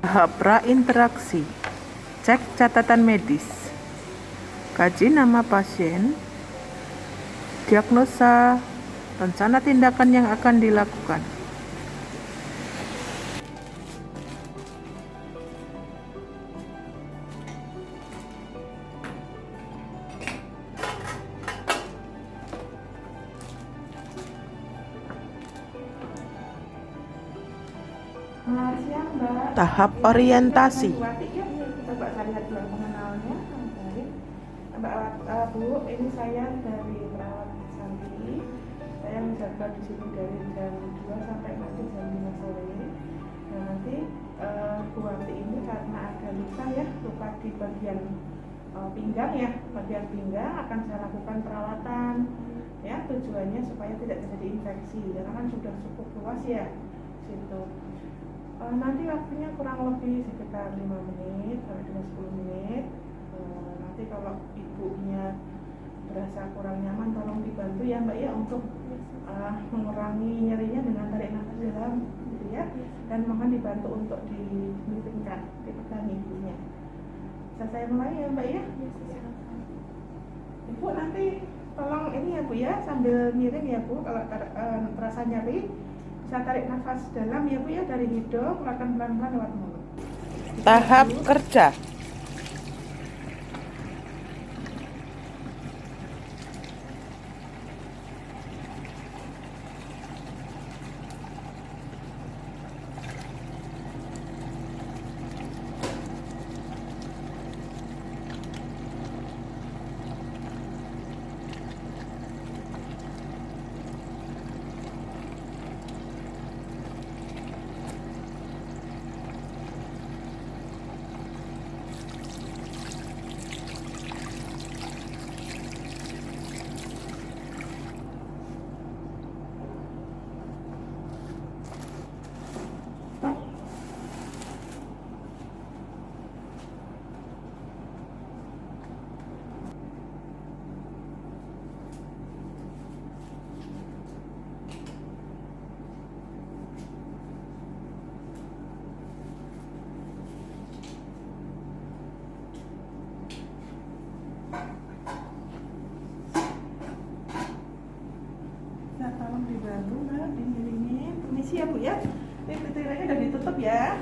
Tahap prainteraksi. Cek catatan medis. Kaji nama pasien. Diagnosa. Rencana tindakan yang akan dilakukan. Tahap orientasi. Coba saya lihat dulu pengenalnya. Mbak Bu, ini saya dari perawat Santi. Saya menjaga di sini dari jam 2 sampai nanti jam 5 sore. Nah, nanti Bu Wati ini karena ada luka ya, luka di bagian pinggang ya, bagian pinggang akan saya lakukan perawatan. Ya, tujuannya supaya tidak terjadi infeksi karena kan sudah cukup luas ya situ. Nanti waktunya kurang lebih sekitar 5 menit sampai dengan 10 menit. Nanti kalau ibunya berasa kurang nyaman tolong dibantu ya Mbak ya untuk mengurangi nyerinya dengan tarik nafas dalam gitu ya, dan mohon dibantu untuk dimiringkan, dipegang ibunya. Bisa saya mulai ya Mbak ya? Ibu nanti tolong ini ya Bu ya, sambil miring ya Bu, kalau terasa nyeri bisa tarik nafas dalam ya Bu ya, dari hidung, keluarkan pelan-pelan lewat mulut. Tahap kerja. Nah, tolong dibantu Mbak, dimiringin. Permisi ya Bu ya. Ini pintunya udah ditutup ya.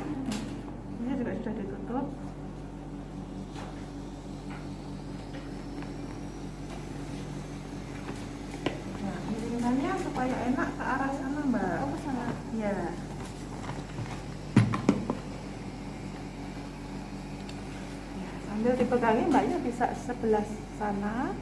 Ini juga sudah ditutup. Nah, miringannya supaya enak ke arah sana Mbak. Oh, ke sana. Ya. Sambil dipegangin Mbaknya bisa sebelah sana.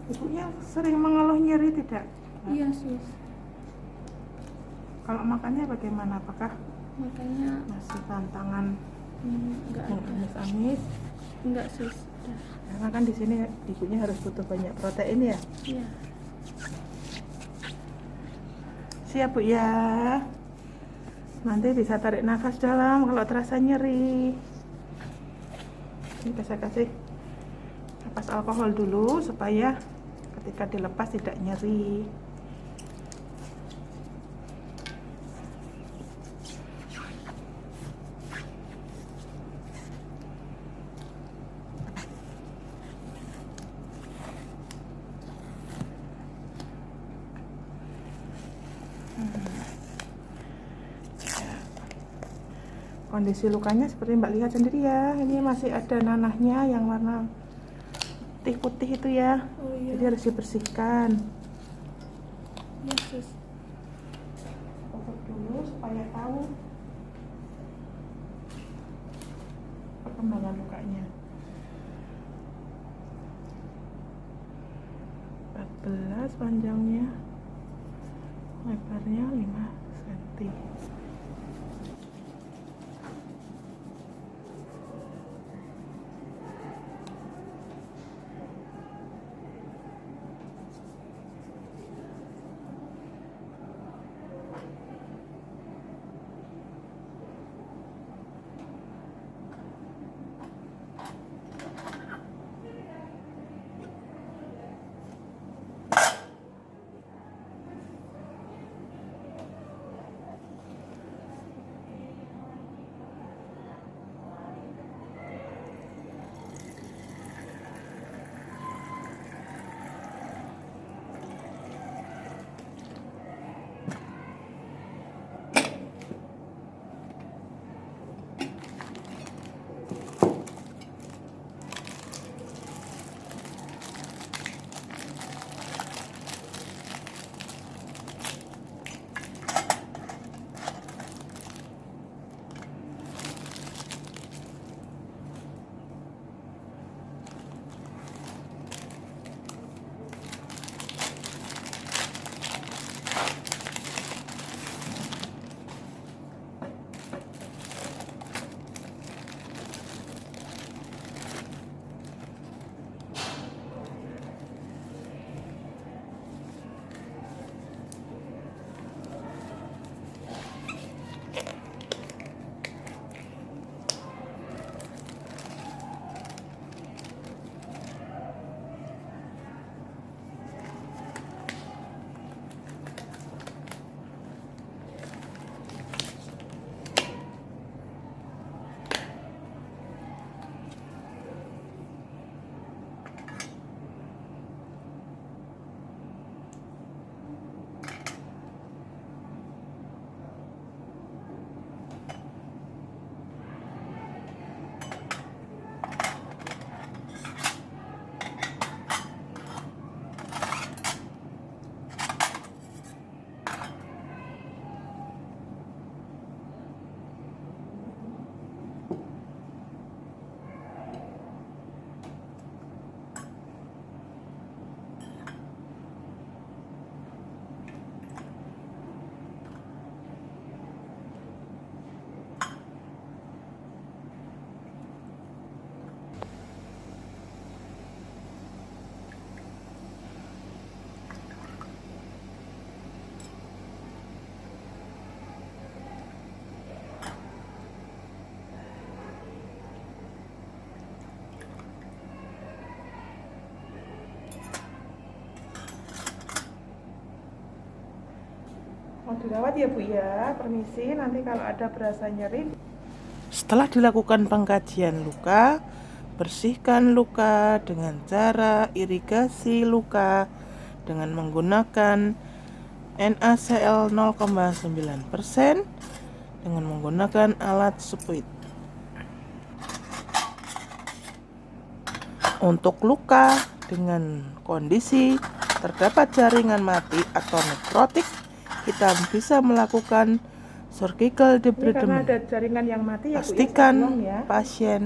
Ibunya sering mengeluh nyeri tidak? Iya sus. Kalau makannya bagaimana? Apakah Makanya masih tantangan enggak yang ada. amis-amis? Enggak sus. Udah. Karena kan di sini ibunya harus butuh banyak protein ya. Iya. Siap Bu ya. Nanti bisa tarik nafas dalam kalau terasa nyeri. Ini saya kasih napas alkohol dulu supaya ketika dilepas tidak nyeri. Kondisi lukanya seperti Mbak lihat sendiri ya. Ini masih ada nanahnya yang warna putih-putih itu ya. Oh iya. Jadi harus dibersihkan. Iya sus. Tutup dulu supaya tahu perkembangan lukanya. 14 panjangnya, lebarnya 5 cm. dirawat ya Bu ya. Permisi, nanti kalau ada berasa nyeri. Setelah dilakukan pengkajian luka, bersihkan luka dengan cara irigasi luka dengan menggunakan NaCl 0,9% dengan menggunakan alat spuit. Untuk luka dengan kondisi terdapat jaringan mati atau nekrotik, kita bisa melakukan surgical Ini karena debridement. ada jaringan yang mati ya Bu ya. Pastikan saya bilang ya. pasien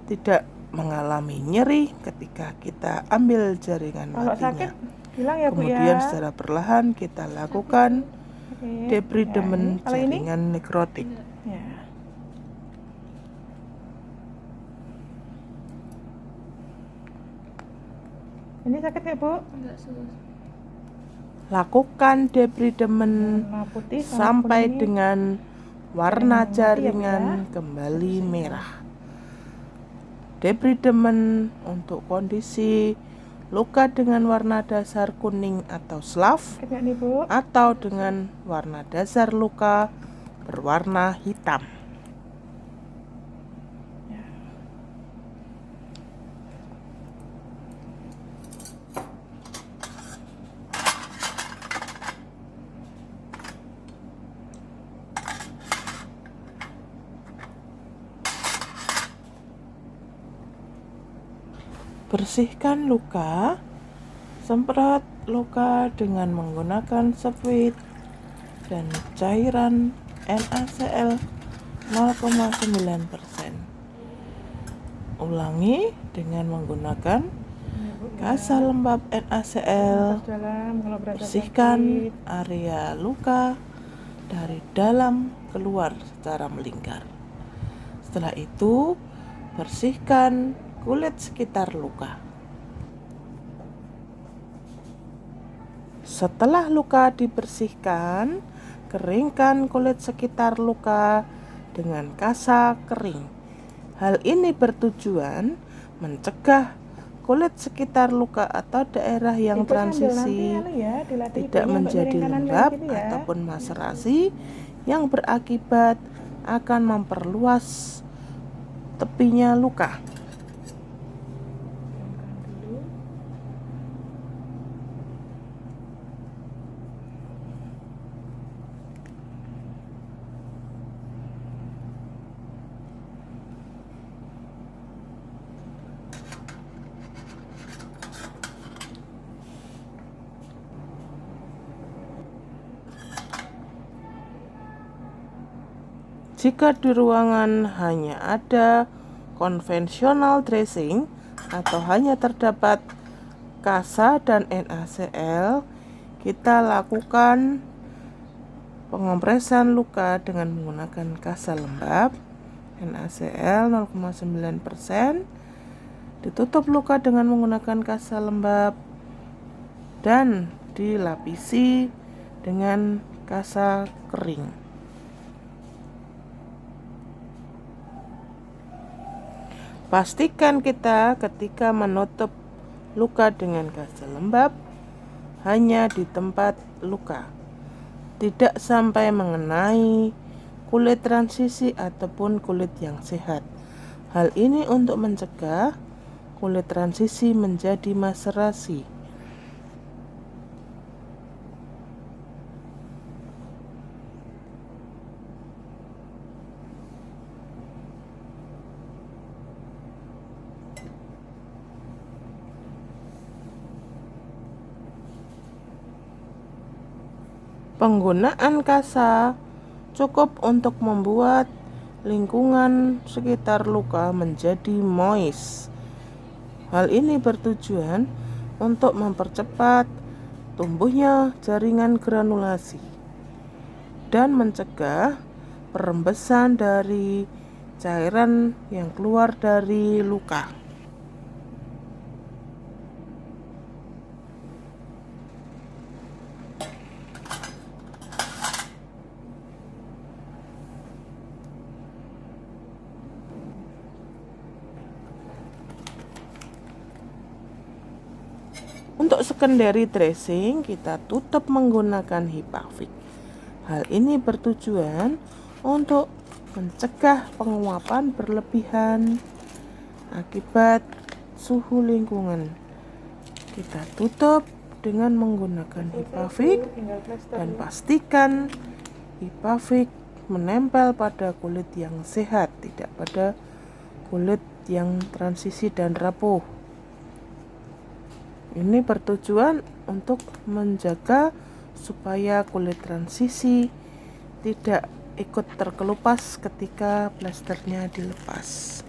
tidak mengalami nyeri ketika kita ambil jaringan Kalau sakit matinya. bilang ya Bu ya. Kemudian secara perlahan kita lakukan Oke. debridement Ya, kalau ini? jaringan nekrotik. Ya. Ini sakit ya Bu? Enggak sus. Lakukan debridement Warna putih sama sampai kuning. dengan warna Yang mati ya, Bu, jaringan ya. kembali merah. Debridement untuk kondisi luka dengan warna dasar kuning atau slav Sakit nggak nih Bu? atau dengan warna dasar luka berwarna hitam. Bersihkan luka, semprot luka dengan menggunakan spuit dan cairan NaCl 0,9%. Ulangi dengan menggunakan kasa lembab NaCl. Dalam kalau berasa Bersihkan sakit. area luka dari dalam keluar secara melingkar. Setelah itu, bersihkan kulit sekitar luka. Setelah luka dibersihkan, keringkan kulit sekitar luka dengan kasa kering. Hal ini bertujuan mencegah kulit sekitar luka atau daerah yang Ibu sambil transisi nanti ya, dilatih tidak ibunya untuk menjadi miring kanan lembab kanan gitu ya. ataupun maserasi yang berakibat akan memperluas tepinya luka. Jika di ruangan hanya ada konvensional dressing atau hanya terdapat kasa dan NaCl, kita lakukan pengompresan luka dengan menggunakan kasa lembab NaCl 0,9%, ditutup luka dengan menggunakan kasa lembab dan dilapisi dengan kasa kering. Pastikan kita ketika menutup luka dengan kasa lembab hanya di tempat luka, tidak sampai mengenai kulit transisi ataupun kulit yang sehat. Hal ini untuk mencegah kulit transisi menjadi maserasi. Penggunaan kasa cukup untuk membuat lingkungan sekitar luka menjadi moist. Hal ini bertujuan untuk mempercepat tumbuhnya jaringan granulasi dan mencegah perembesan dari cairan yang keluar dari luka. Untuk secondary dressing, kita tutup menggunakan hipafik. Hal ini bertujuan untuk mencegah penguapan berlebihan akibat suhu lingkungan. Kita tutup dengan menggunakan Hipavik dan pastikan Hipavik menempel pada kulit yang sehat, tidak pada kulit yang transisi dan rapuh. Ini bertujuan untuk menjaga supaya kulit transisi tidak ikut terkelupas ketika plasternya dilepas.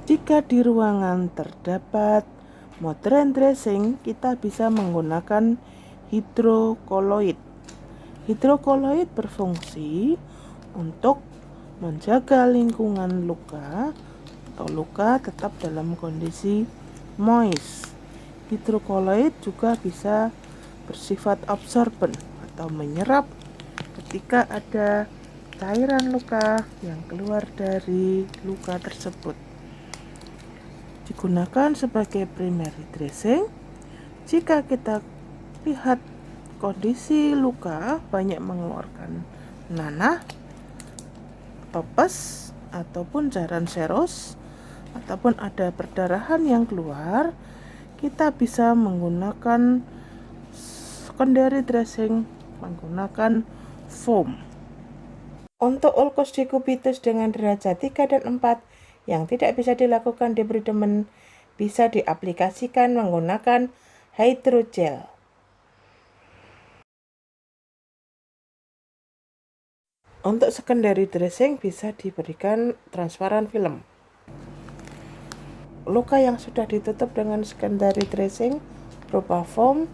Jika di ruangan terdapat modern dressing, kita bisa menggunakan hidrokoloid. Hidrokoloid berfungsi untuk menjaga lingkungan luka atau luka tetap dalam kondisi moist. Hidrokoloid juga bisa bersifat absorben atau menyerap ketika ada cairan luka yang keluar dari luka tersebut. Digunakan sebagai primary dressing jika kita lihat kondisi luka banyak mengeluarkan nanah, pepes, ataupun cairan seros, ataupun ada perdarahan yang keluar, kita bisa menggunakan secondary dressing menggunakan foam. Untuk ulkus decubitus dengan derajat 3 dan 4 yang tidak bisa dilakukan debridement bisa diaplikasikan menggunakan hydrogel. Untuk secondary dressing bisa diberikan transparan film. Luka yang sudah ditutup dengan secondary dressing berupa foam,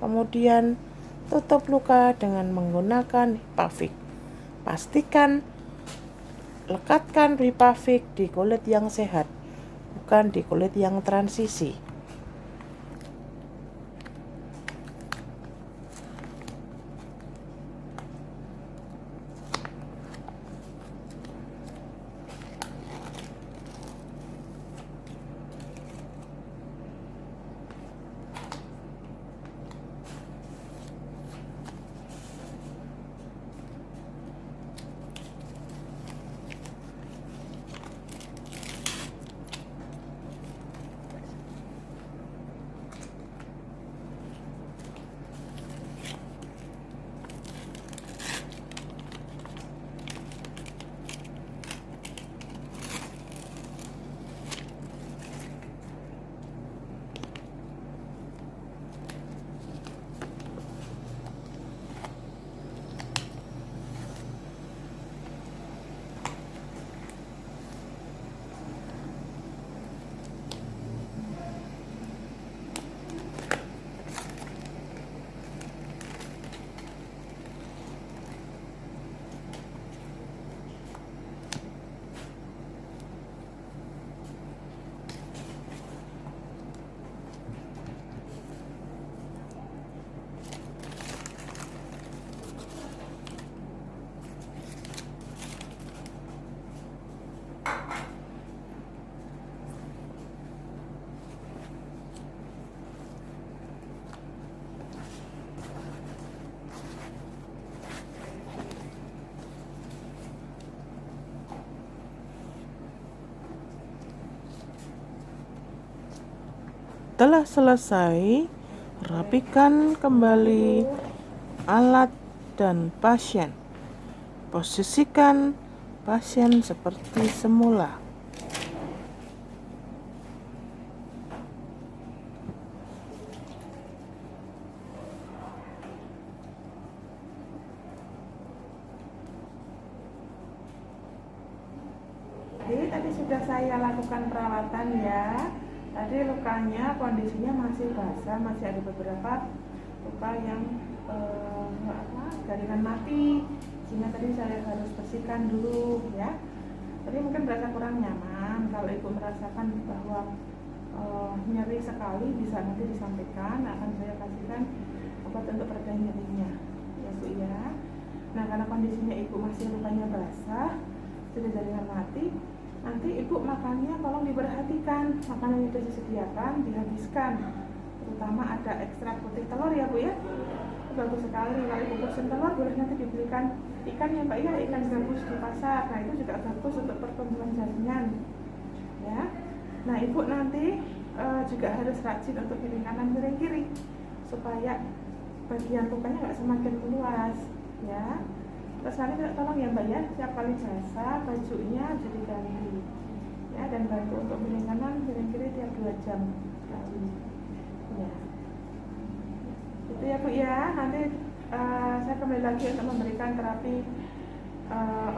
kemudian tutup luka dengan menggunakan Hipavik. Pastikan lekatkan Hipavik di kulit yang sehat, bukan di kulit yang transisi. Setelah selesai, rapikan kembali alat dan pasien. Posisikan pasien seperti semula. Tadi sudah saya lakukan perawatan ya. Tadi lukanya kondisinya masih basah, masih ada beberapa luka yang garingan mati, sehingga tadi saya harus bersihkan dulu ya. Tadi mungkin merasa kurang nyaman. Kalau ibu merasakan bahwa nyeri sekali, bisa nanti disampaikan, akan saya kasihkan obat untuk pereda nyerinya ya bu ya. Nah karena kondisinya ibu masih lukanya basah, sudah jaringan mati, nanti ibu makannya tolong diperhatikan, makanan yang sudah disediakan dihabiskan, terutama ada ekstrak putih telur ya bu ya. Bagus sekali. Kalau ibu pesen telur, boleh nanti dibelikan ikan ya mbak ya, ikan gabus di pasar. Nah itu juga bagus untuk pertumbuhan jaringan ya. Nah ibu nanti juga harus rajin untuk miring kanan miring kiri, supaya bagian lukanya nggak semakin meluas ya. Terus nanti tolong ya mbak ya, setiap kali basah bajunya jadi ganti ya, dan bantu untuk miring kanan miring kiri tiap 2 jam sekali ya. Itu ya bu ya. Nanti saya kembali lagi untuk memberikan terapi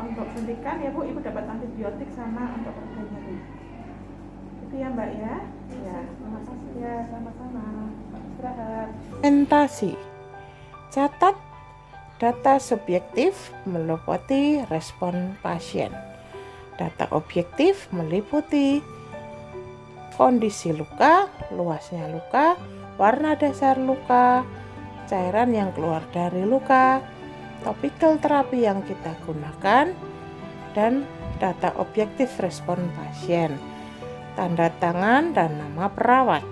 untuk suntikan ya bu. Ibu dapat antibiotik sama untuk pereda nyeri. Itu ya mbak ya. Ya terima kasih ya, sama-sama. Istirahat. Segmentasi. Catat data subjektif meliputi respon pasien. Data objektif meliputi kondisi luka, luasnya luka, warna dasar luka, cairan yang keluar dari luka, topikal terapi yang kita gunakan, dan data objektif respon pasien, tanda tangan dan nama perawat.